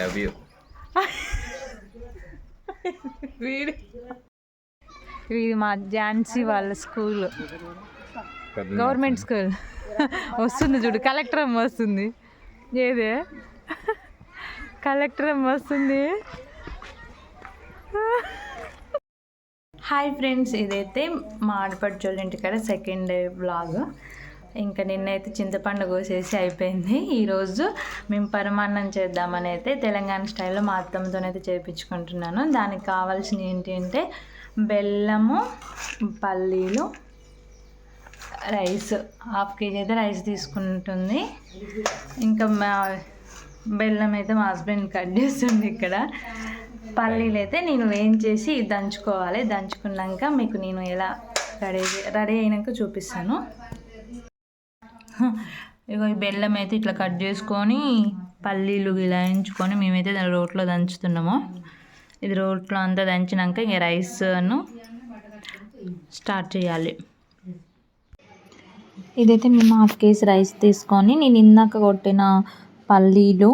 Love you. ఇది మా ఝాన్సీ వాళ్ళ స్కూల్, గవర్నమెంట్ స్కూల్. వస్తుంది చూడు, కలెక్టర్ అమ్మ వస్తుంది. ఏదే కలెక్టర్ అమ్మ వస్తుంది. హాయ్ ఫ్రెండ్స్, ఇదైతే మా ఆడపడుచోళ్ళ ఇంటికాడ సెకండ్ డే వ్లాగ్. ఇంకా నిన్నైతే చింతపండు కోసేసి అయిపోయింది. ఈరోజు మేము పరమాన్నం చేద్దామని అయితే తెలంగాణ స్టైల్లో మా అత్తమ్మతోనైతే చేయించుకుంటున్నాను. దానికి కావాల్సిన ఏంటి అంటే బెల్లము, పల్లీలు, రైస్. 1/2 kg అయితే రైస్ తీసుకుంటుంది. ఇంకా బెల్లం అయితే మా హస్బెండ్ కట్ చేస్తుంది. ఇక్కడ పల్లీలు అయితే నేను వేయించేసి దంచుకోవాలి. దంచుకున్నాక మీకు నేను ఎలా రెడీ అయినాక చూపిస్తాను. ఇగో ఈ బెల్లం అయితే ఇట్లా కట్ చేసుకొని పల్లీలు ఇలా వేయించుకొని మేమైతే దాని రోట్లో దంచుతున్నాము. ఇది రోట్లో అంతా దంచినాక ఇక రైస్ను స్టార్ట్ చేయాలి. ఇదైతే మేము 1/2 kg రైస్ తీసుకొని నేను ఇందాక కొట్టిన పల్లీలు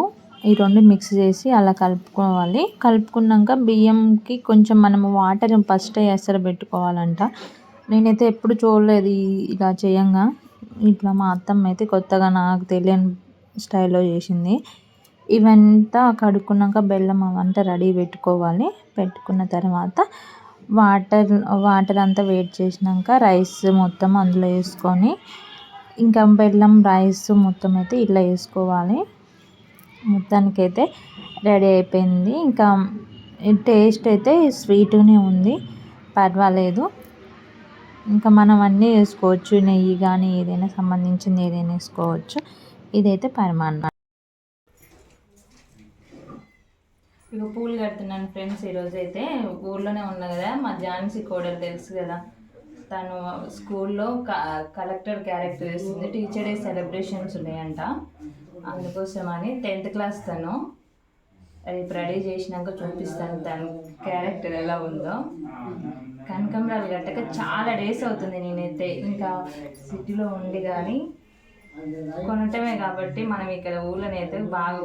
ఈ రెండు మిక్స్ చేసి అలా కలుపుకోవాలి. కలుపుకున్నాక బియ్యంకి కొంచెం మనము వాటర్ ఫస్ట్ ఎసరు పెట్టుకోవాలంట. నేనైతే ఎప్పుడు చూడలేదు ఇలా చేయంగా. ఇట్లా మా అత్తమ్మ అయితే కొత్తగా నాకు తెలియని స్టైల్లో చేసింది. ఇవంతా కడుక్కున్నాక బెల్లం అవంతా రెడీ పెట్టుకోవాలి. పెట్టుకున్న తర్వాత వాటర్ అంతా వేడి చేసినాక రైస్ మొత్తం అందులో వేసుకొని ఇంకా బెల్లం రైస్ మొత్తం అయితే ఇట్లా వేసుకోవాలి. మొత్తానికైతే రెడీ అయిపోయింది. ఇంకా టేస్ట్ అయితే స్వీట్గానే ఉంది, పర్వాలేదు. ఇంకా మనం అన్నీ వేసుకోవచ్చు, నెయ్యి కానీ ఏదైనా సంబంధించింది ఏదైనా వేసుకోవచ్చు. ఇదైతే పరమాన్నం. ఇక పూలు కడుతున్నాను ఫ్రెండ్స్. ఈరోజు అయితే ఊర్లోనే ఉన్నా కదా, మా ఝాన్సీ కోడలు తెలుసు కదా, తను స్కూల్లో కలెక్టర్ క్యారెక్టర్ వేస్తుంది. టీచర్ డే సెలబ్రేషన్స్ ఉన్నాయంట, అందుకోసమని 10th క్లాస్ తను. రేపు రెడీ చేసినాక చూపిస్తాను తన క్యారెక్టర్ ఎలా ఉందో. కనకంబరాలు గట్టక చాలా డేస్ అవుతుంది. నేనైతే ఇంకా సిటీలో ఉండి కానీ కొనటమే కాబట్టి మనం ఇక్కడ ఊళ్ళోనైతే బాగా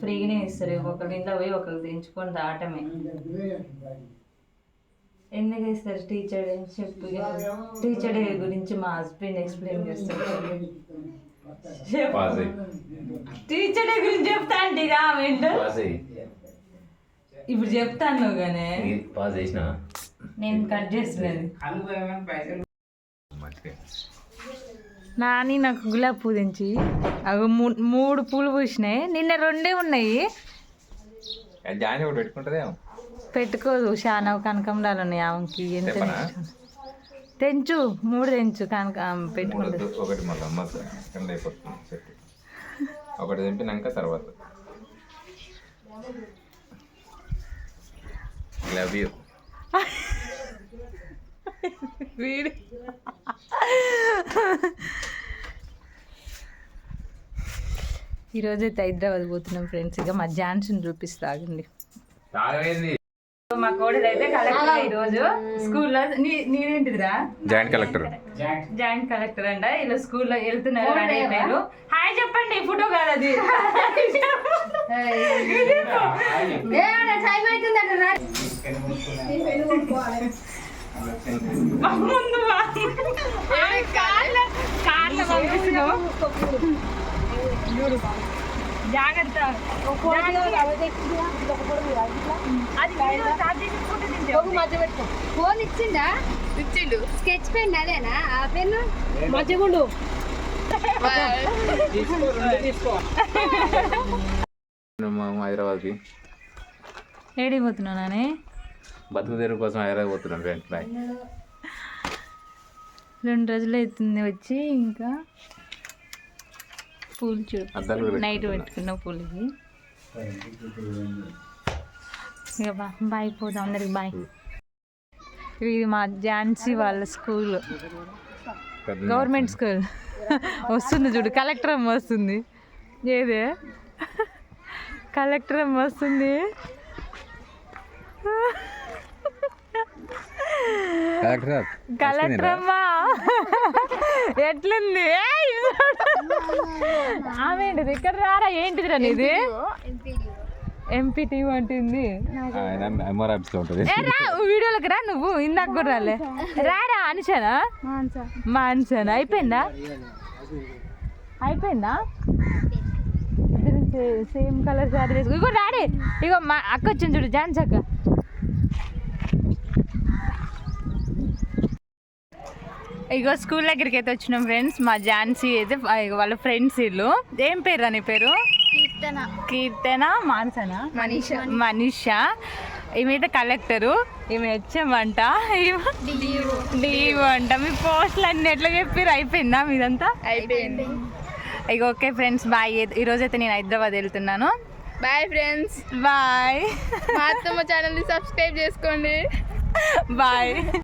ఫ్రీగానే ఇస్తారు. ఒకరి ఇంట్లో పోయి ఒకరు తెంచుకొని రావటమే. ఎందుకు ఇస్తారు టీచర్ డే? చెప్పు. టీచర్ డే గురించి మా హస్బెండ్ ఎక్స్ప్లెయిన్ చేస్తారు. టీచర్ డే గురించి చెప్తా అంటే ఇప్పుడు చెప్తాను కానీ నేను కట్ చేస్తున్నాను. నాని నాకు గులాబీ పువ్వు తెంచి అవి 3 పూలు పూసినాయి. నిన్న 2 ఉన్నాయి. పెట్టుకోదు, చాలా కనకంబరాలు ఉన్నాయి ఆమెకి. ఎంత తెంచు 3 తెంచు కనుక పెట్టుకుంటుంది. ఒకటి తెంపినాక తర్వాత లవ్ యూ. వీడు ఈరోజైతే హైదరాబాద్ పోతున్నాం ఫ్రెండ్స్. ఇక మా ఝాన్సీని చూపిస్తా, ఆగండి. మా కోడలు అయితే కలెక్టర్ ఈరోజు స్కూల్లో. నీదేంటిదిరా? Joint collector. జాయింట్ కలెక్టర్ అంట. ఇలా స్కూల్లో వెళ్తున్నారు. రెడీ అయిపోయారు. హాయ్ చెప్పండి. ఫోటో కాదు అది. ముందు కార్లో పంపిస్తున్నావు. జాగ్రత్త. ఫోన్ ఇచ్చిండు. స్కెచ్ పెన్ అదేనా? ఆ పెన్ను మంచిగుండు. హైదరాబాద్కి ఏడిపోతున్నా నానే? బతుకు తెరువు కోసం హైదరాబాద్ పోతున్నాను ఫ్రెండ్స్. 2 రోజులు అవుతుంది వచ్చి. ఇంకా పూలు చూడు, నైట్ పెట్టుకున్న పూలకి. ఇక బాయ్, పోదాం అందరికి బాయ్. ఇది మా ఝాన్సీ వాళ్ళ స్కూల్, గవర్నమెంట్ స్కూల్. వస్తుంది చూడు, కలెక్టర్ అమ్మ వస్తుంది. ఏదే కలెక్టర్ అమ్మ వస్తుంది. కలెక్టర్ అమ్మా ఎట్లుంది? ఆమె ఏంటిది ఇక్కడ రారా? ఏంటిదిరా నీది? ఎంపీ టీం అంటుంది. ఆయన ఎంఆర్ ఆఫీస్లో ఉంటుంది. ఏ రా వీడియోలోకి రా, నువ్వు ఇందాక కూడా రాలే. రారా అనుషనా మాన్సనా. అయిపోయిందా సేమ్ కలర్ శారీ వేసుకో. ఇగో డాడీ, ఇగో మా అక్క వచ్చింది చూడు, ఝాన్సీ అక్క. ఇగో స్కూల్ దగ్గరికి అయితే వచ్చినాం ఫ్రెండ్స్. మా ఝాన్సీ అయితే వాళ్ళ ఫ్రెండ్స్ వీళ్ళు. ఏం పేరు అని పేరు? కీర్తన మాన్సనా మనీషా. ఈమెయితే కలెక్టరు, ఈమె హెచ్ఎం అంట, డిఓ అంట. మీ పోస్టులు అన్ని ఎట్లా చెప్పారు? అయిపోయిందా మీదంతా? అయిపోయింది. ఇక ఓకే ఫ్రెండ్స్, బాయ్. ఈరోజైతే నేను హైదరాబాద్ వెళ్తున్నాను. Bye friends, bye. మా అత్తమ్మ ఛానల్ని సబ్స్క్రైబ్ చేసుకోండి. బాయ్.